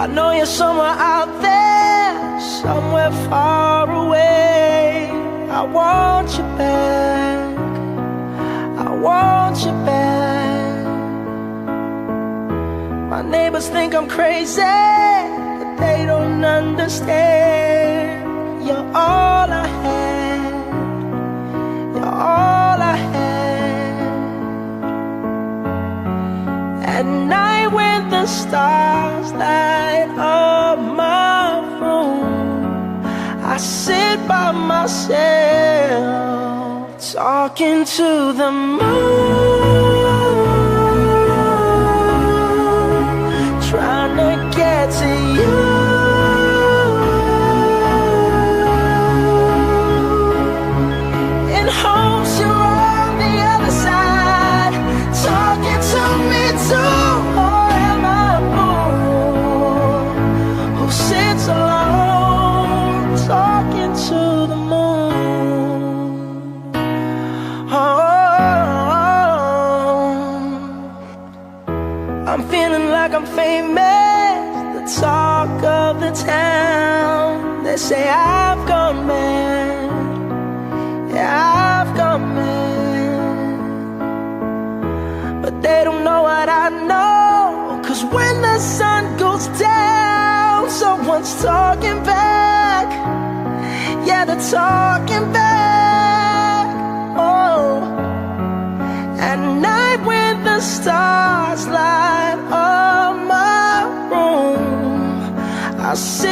I know you're somewhere out there, somewhere far away. I want you back, I want you back. My neighbors think I'm crazy, but they don't understand. You're all I had, you're all I had. At night when the stars light up my room, I sit by myself, talking to the moon, trying to get to you. In hopes you're on the other side, talking to me too. Or am I a fool who sits alone, talking to the moon? I'm feeling like I'm famous, the talk of the town. They say I've gone mad, yeah, I've gone mad. But they don't know what I know, 'cause when the sun goes down, someone's talking back. Yeah, they're talking back. Oh, at night when the stars light up my room, I sit